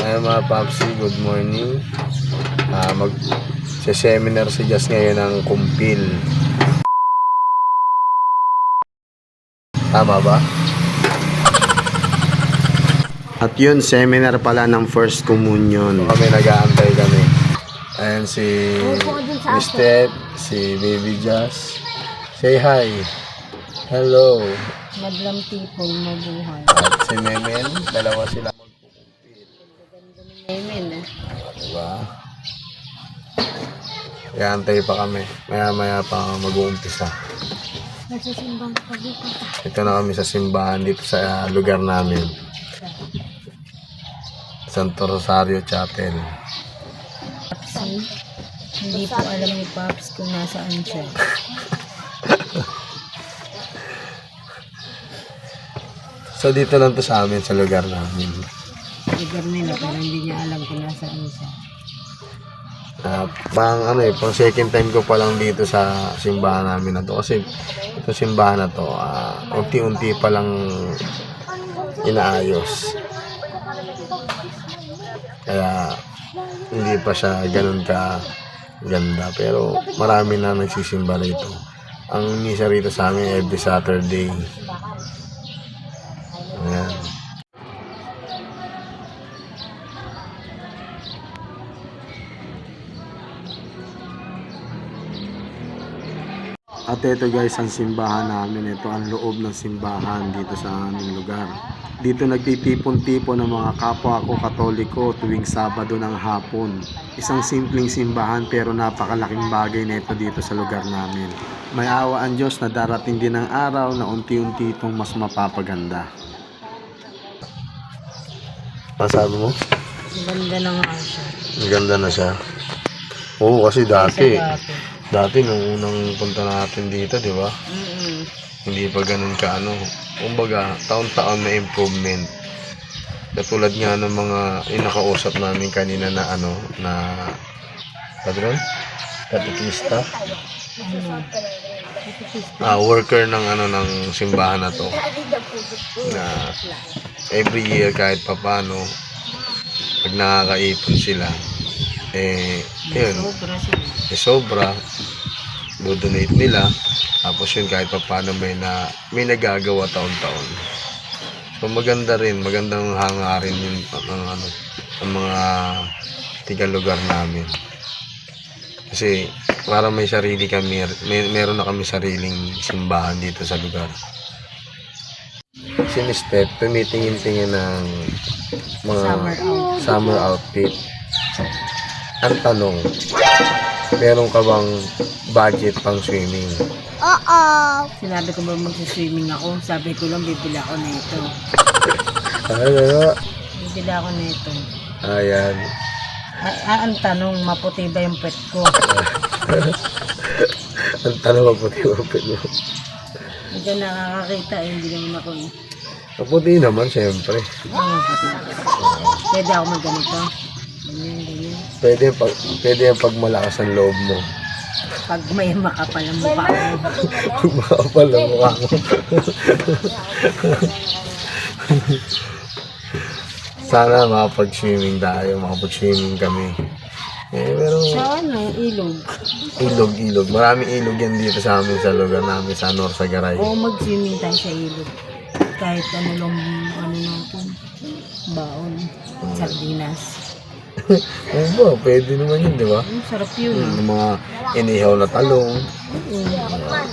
Ay mga Papsi, good morning. Mag-seminar si Jazz ngayon ng kumpil. Tama ba? At yun, seminar pala ng First Communion. Kami nag-aantay kami. Ayan si Mr. si Baby Jazz. Say hi. Hello. Madlang tipong mabuhay. At si Memen, dalawa sila. Amen. Diba? Nag-aantay pa kami. Maya-maya pa mag-uumpisa. Nasa simbang pagbuka. Ito na kami sa simbahan dito sa lugar namin. Santo Rosario Chapel. Papsi, hindi po alam ni Paps kung nasaan siya. So dito lang to sa amin sa lugar namin. Lugar nila pero hindi niya alam kung nasaan siya. Pang second time ko pa lang dito sa simbahan namin na to. Kasi ito simbahan na to, unti-unti pa lang inaayos. Kaya hindi pa siya ganun ka ganda. Pero marami na nagsisimba rito. Ang misa rito sa amin every Saturday. Ayan. At ito guys, ang simbahan namin. Ito ang loob ng simbahan dito sa aming lugar. Dito nagtitipon-tipon ng mga kapwa ko Katoliko tuwing Sabado ng hapon. Isang simpleng simbahan pero napakalaking bagay na ito dito sa lugar namin. May awa ang Diyos na darating din ang araw na unti-unti itong mas mapapaganda. Masabi mo? Ganda na nga siya. Maganda na siya. Oo, kasi dati nung unang punta natin dito, di ba? Hindi pa ganun ka kumbaga taon-taon may improvement. Katulad nga ng mga inakausap namin kanina na na padron katikista, worker ng ng simbahan na to, na every year kahit papano pag nakakaipon sila yun, sobra do-donate nila. Tapos yun kahit pa paano may nagagawa taon-taon. So maganda rin, magandang hangarin yun ng mga tiga lugar namin. Kasi para may sarili kami, meron na kami sariling simbahan dito sa lugar. Si Mr. tumitingin-tingin ng mga summer outfit. Ang tanong, meron ka bang budget pang swimming? Sinabi ko ba mag-swimming ako? Sabi ko lang bibili ako nito. Bibili ako nito. Ayan. Ang tanong, maputi ba yung pet ko? Ang tanong, maputi mo. Hindi ka nakakakita hindi naman ako Maputi naman, syempre. Maputi. Pwede ako magganito. Ganyan. Pwede yung pag malakas ang loob mo. Pag may makapal ang mukha mo. Pag makapal ang mukha mo. Sana makapag-swimming tayo, makapag-swimming kami. Pero Sa ilog. ilog. Maraming ilog yan dito sa amin sa lugar namin sa Norsagaray. Oo, mag-swimming tayo sa ilog. Kahit lang, natin. Baon. Sardinas. Oo, pwede naman yun, di ba? Sarap yun. Yung mga inihaw na talong.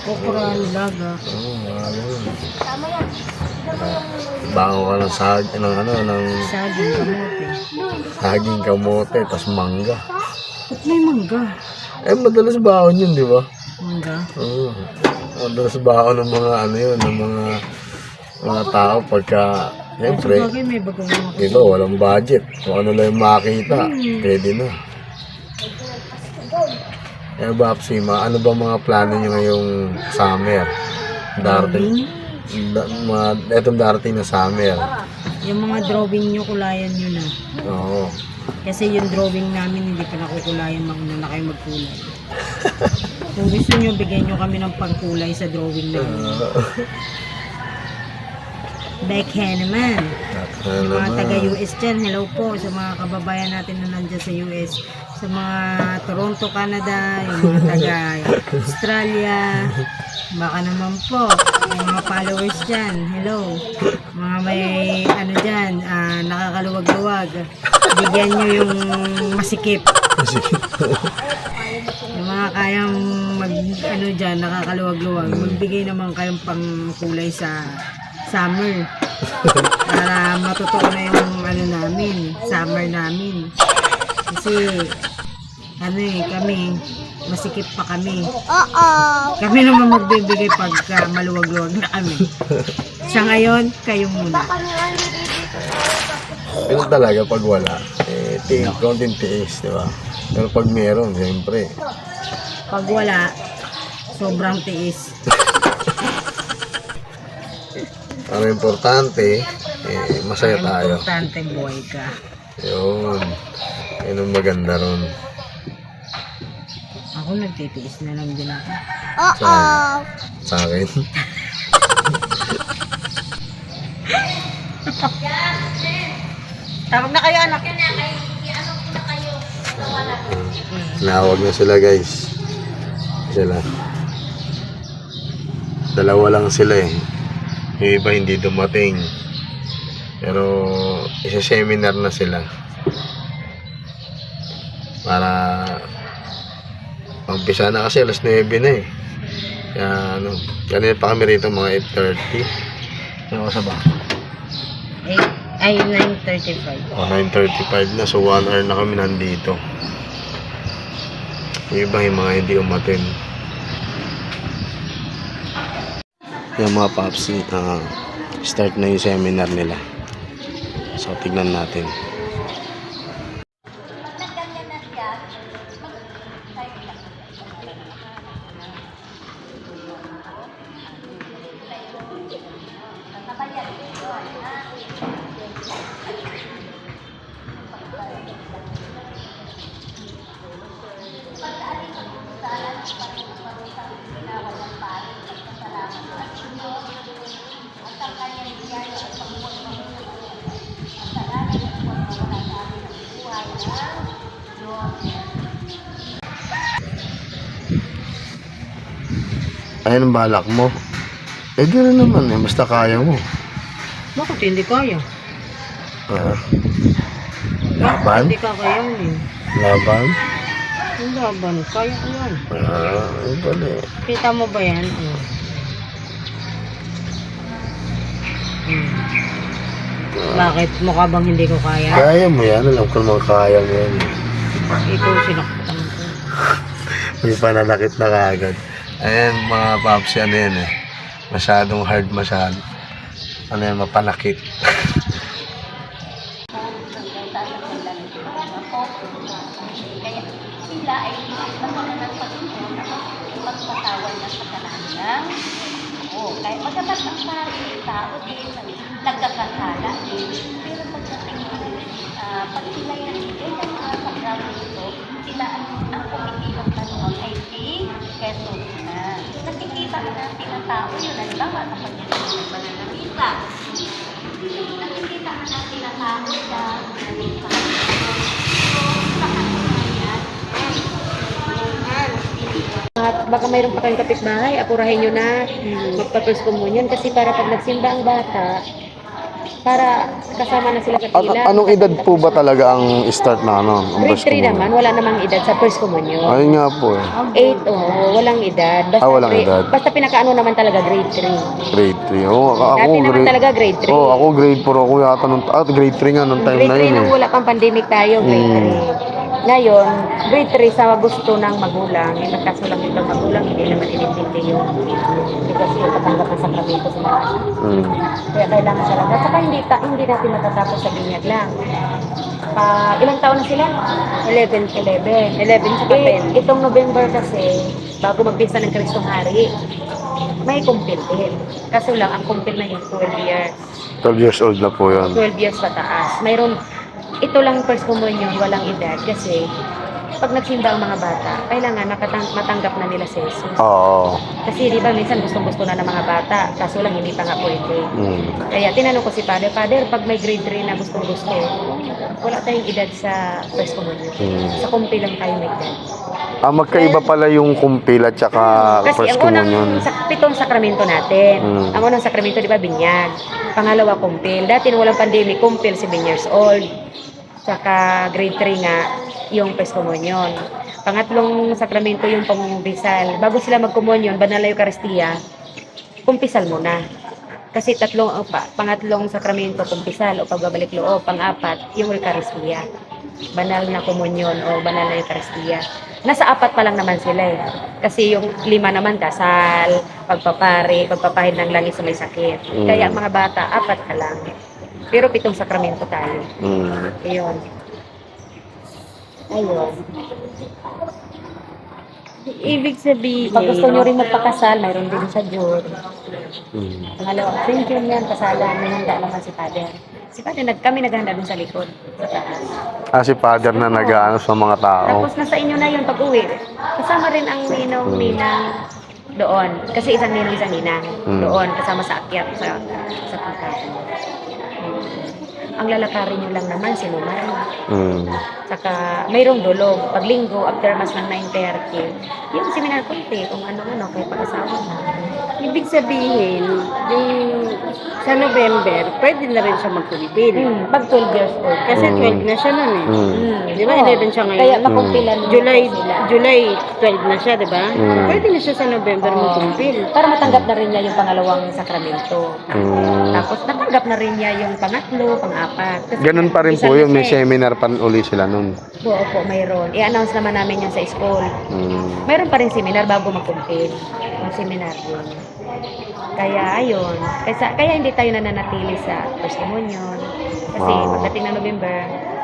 Okra, nilaga. Oo, marami yun. Bango ka ng saging kamote, tas mangga. Ba't may mangga? Madalas baon yun, di ba? Mangga? Oo. Madalas baon ng mga ng mga tao pagka, siyempre, Sabagay, may bagong mga ito, walang budget. Kung ano lang yung makita, pwede na. Babsi, ano ba mga plano nyo ngayong summer? Etong darating na summer. Yung mga drawing nyo, kulayan nyo na. Oo. Kasi yung drawing namin, hindi pa nakukulayan, mauna na kayo magkulay. Kung gusto nyo, bigyan nyo kami ng pagkulay sa drawing namin. Backhand naman. Yung mga naman? taga-US dyan, hello po sa mga kababayan natin na nandyan sa US. Sa mga Toronto, Canada, yung mga taga-Australia, baka naman po, yung mga followers dyan, hello. Mga may ano dyan, nakakaluwag-luwag. Bigyan nyo yung masikip. Yung mga kayang mag, ano dyan, nakakaluwag-luwag. Magbigay naman kayong pangkulay sa summer. Para matutuo na yung ano namin, summer namin. Kasi, ano kami, masikip pa kami. Kami naman magbibigay pagka maluwag-luwag na kami. Sa ngayon, kayo muna. Ganun talaga pag wala. Konting tiis, di ba? Pero pag meron, siyempre. Pag wala, sobrang tiis. Ang importante, masaya tayo. Importante buhay ka. Yun. Yun ang maganda ron. Ako nagtitiis na lang din ako. Sa akin. Tawag na kayo, anak. Nawag na sila, guys. Sila. Dalawa lang sila eh. Yung iba hindi dumating. Pero isa-seminar na sila. Para umpisa na kasi alas 9 na eh. Kaya ano, kanina pa kami rito mga 8:30. Ano sa ba? 9:35. O 9:35 na, so 1 hour na kami nandito. Yung iba yung mga hindi umatin. Yung mga paps, start na yung seminar nila. So tignan natin. Ayun ang balak mo. Eh di rin naman eh, basta kaya mo. Bakit hindi kaya? Laban? Hindi ka kaya yun. Laban? Yung laban, kaya ko yan. Ayun pala eh. Kita mo ba yan? Bakit? Mukha bang hindi ko kaya? Kaya mo yan, alam ko naman kaya mo yan. Ikaw sinaktan ko. May pananakit na kagad. Ayan mga paps, ano yan eh. Masyadong hard masyado. Ano yan, mapanakit. Kaya sila ay magkakaroon ng pagpatawan na sa kananilang. Oo, kaya magkabat ang maraming tao din, nagkakasala din. Pero pagdating pag sila yan, yung mga pag-ground dito, sila ang kumitibang tanong ay si Jesus na. Nakikita natin ang tao yun, halimbawa sa kanya ng pananamita. Nakikita natin ang tao sa pananamita. At baka mayroon pa kayong kapitbahay, apurahin nyo na magpa-first communion kasi para pag nagsimba ang bata, para kasama na sila sa pila. Anong edad po ba talaga ang start na ano? Ang Grade first 3 communion? naman, wala namang edad sa first communion. Ayun nga po eh. 8, walang edad. Basta, walang edad. Basta pinakaano naman talaga grade 3. Grade 3. Oo, ako Dati naman grade... talaga grade 3. Oo, ako grade 4 ako yata nung... grade 3 nga nung time Grade na 3 yun nung eh. wala pang pandemic tayo, grade 3. Ngayon, grade 3 sa gusto ng magulang, kaso lang itong magulang, hindi naman inintindi yung kasi yung katanggap ng sakramento sa mga anak. Kaya kailangan siya lang. At saka hindi natin matatapos sa binyag lang. Ilang taon na sila? 11 sa 10. Itong November kasi, bago magpinsa ng Kristong Hari, may kumpil din. Kaso lang, ang kumpil na yung 12 years. 12 years old na po yun. 12 years pataas. Mayroon, ito lang first communion, walang edad kasi pag nagsimba ang mga bata, kailangan matanggap na nila si Jesus. Oo. Kasi di ba minsan gustong-gusto na ng mga bata, kaso lang hindi pa nga pwede. Kaya tinanong ko si Father, pag may grade 3 na gustong-gusto, wala tayong edad sa first communion. Sa kumpi lang tayo may edad. Magkaiba pala yung kumpil at saka Kasi first ang unang communion. pitong sakramento natin. Ang unang sakramento, di ba, binyag. Pangalawa, kumpil. Dati nung walang pandemic, kumpil 7 years old. Tsaka grade 3 nga, yung first communion. Pangatlong sakramento yung pamumpisal. Bago sila magkomunyon, banal na Eucharistia, kumpisal muna. Kasi pangatlong sakramento, kumpisal o pagbabalik loob. Pang-apat, yung Eucharistia. Banal na komunyon o banal na Eucharistia. Nasa 4 pa lang naman sila eh. Kasi yung 5 naman, dasal, pagpapari, pagpapahid ng langis sa may sakit. Kaya mga bata, 4 ka lang. Pero 7 sakramento tayo. Ayun. Ayun. Ibig sabihin, Pag gusto nyo rin magpakasal, mayroon din sa Diyos. Pangalawa, thank you yan, kasalan, may handa naman si Father. Si Father, kami naghanda dun sa likod, sa taas. Si Father na nag-aano sa mga tao. Tapos nasa inyo na yung pag-uwi. Kasama rin ang ninong-ninang doon. Kasi isang ninong, isang ninang doon, kasama sa akyat, sa pagkain. Ang lalakarin nyo lang naman, sinuman. Saka mayroong dulog. Pag linggo, after mas ng 9:30, yung seminar konti, kung ano-ano, kay pag-asawa na. ibig sabihin, yung sa November, pwede na rin siya magkumpil. Pag 12 years old. Kasi 12 na siya nun eh. Di ba? Oo. 11 siya ngayon. Kaya makumpilan mo sila. July 12 na siya, di ba? Pwede na siya sa November magkumpil. Para matanggap na rin niya yung pangalawang sakramento. Tapos natanggap na rin niya yung pangatlo, pang-apat. Kasi Ganun pa rin isa po na yung may siya eh. seminar pa uli sila nun. Opo, mayroon. I-announce naman namin yun sa school. Mayroon pa rin seminar bago magkumpil. Yung seminar yun. Kaya ayun. Kaya hindi tayo nananatili sa first communion. Kasi pagdating ng November,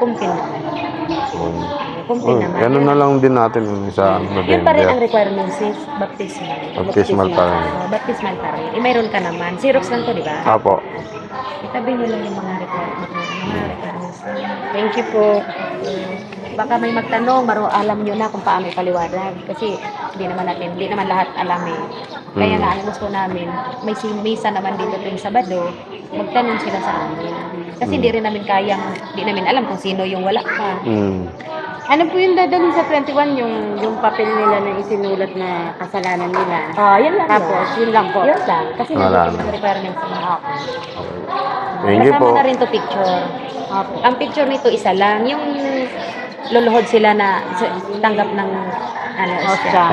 kumpil naman. Kumpil naman. Ganun na lang din natin yun sa Yun pa rin ang November. requirements is baptismal. Baptismal pa rin. Baptismal pa rin. Mayroon ka naman. Xerox lang to, di ba? Apo. Itabi nyo lang yung mga requirements. Thank you po. Baka may magtanong, alam nyo na kung paano ipaliwanag. Kasi hindi naman lahat alam eh. Kaya nga, ang gusto namin, may misa naman dito tuwing Sabado, magtanong sila sa amin. Kasi hindi namin alam kung sino yung wala pa. Ano po yung dadalhin sa 21, yung papel nila na isinulat na kasalanan nila? Yun lang. Tapos, yun lang po. Yun lang. Kasi Wala nandito na. yung requirements sa mga ako. Thank you po. Kasama na rin to picture. Ang picture nito isa lang. Yung luluhod sila na tanggap ng ostya.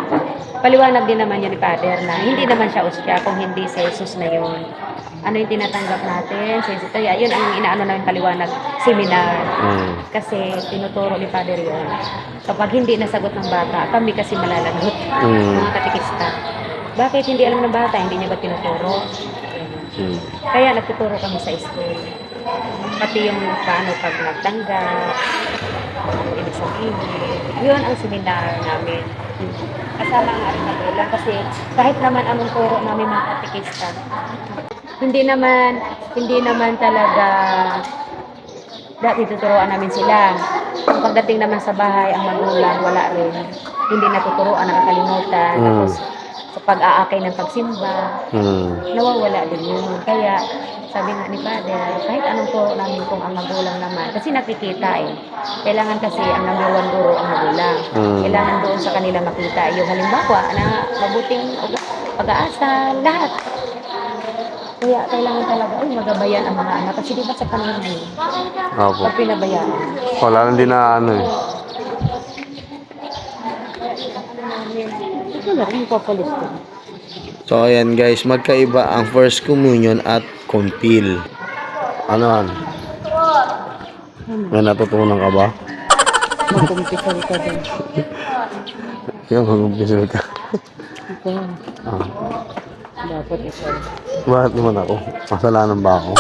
Okay. Paliwanag din naman yun ni Father na hindi naman siya ostya kung hindi si Jesus na yun. Ano yung tinatanggap natin? Si Jesus. Kaya yun ang inaano namin paliwanag, seminar. Kasi tinuturo ni Father yun. Kapag hindi nasagot ng bata, kami kasi malalagot. Mga katikista. Bakit hindi alam ng bata? Hindi niya ba tinuturo? Kaya nagtuturo kami sa school. Pati yung paano pag nagtanggap, ano ibig sabihin. Yun ang seminar namin. Kasama ang ating magulang kasi kahit naman anong turo namin mga katikista, hindi naman talaga dati tuturuan namin sila. Pagdating naman sa bahay, ang magulang wala rin. Hindi natuturuan, nakakalimutan. Tapos sa pag-aakay ng pagsimba, nawawala din yun. Kaya sabi nga ni Father, kahit anong turo namin kung ang magulang naman, kasi nakikita eh. Kailangan kasi ang number 1 guro ang magulang. Kailangan doon sa kanila makita yung halimbawa na mabuting pag-aasal, lahat. Kaya kailangan talaga, magabayan ang mga anak. Kasi di ba sa panahon ngayon, Opo. pag pinabayaan. Wala lang din na ano eh. Ito na rin papalis ko. So ayan guys, magkaiba ang first communion at compil. Ano yan? May natutunan ka ba? Magkumpisal ka din. Yung mag-umpisal ka. Ito. Dapat ito. Bakit naman ako? Masalanan ba ako?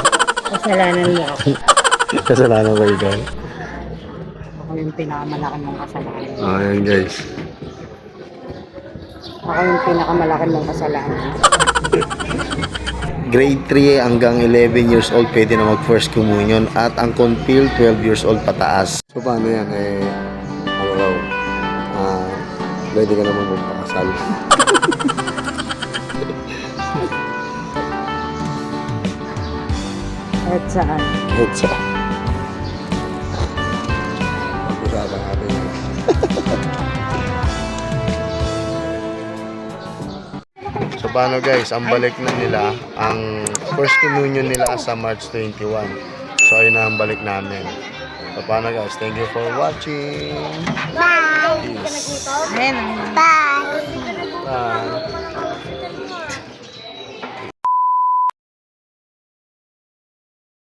Kasalanan mo ako. Kasalanan ba ikaw? Ako yung pinakamalaki mong kasalanan. Ayan guys. Ako yung pinakamalaki mong kasalanan. Grade 3 hanggang 11 years old pwede na mag first communion at ang compil 12 years old pataas. So paano yan? Ano raw? Pwede ka naman magpakasal. At saan? Headsa. Pag-usapan natin yun. So paano guys, ang balik na nila, ang first communion nila sa March 21. So ayun na ang balik namin. So paano guys, thank you for watching. Bye! Peace. Ayan. Bye!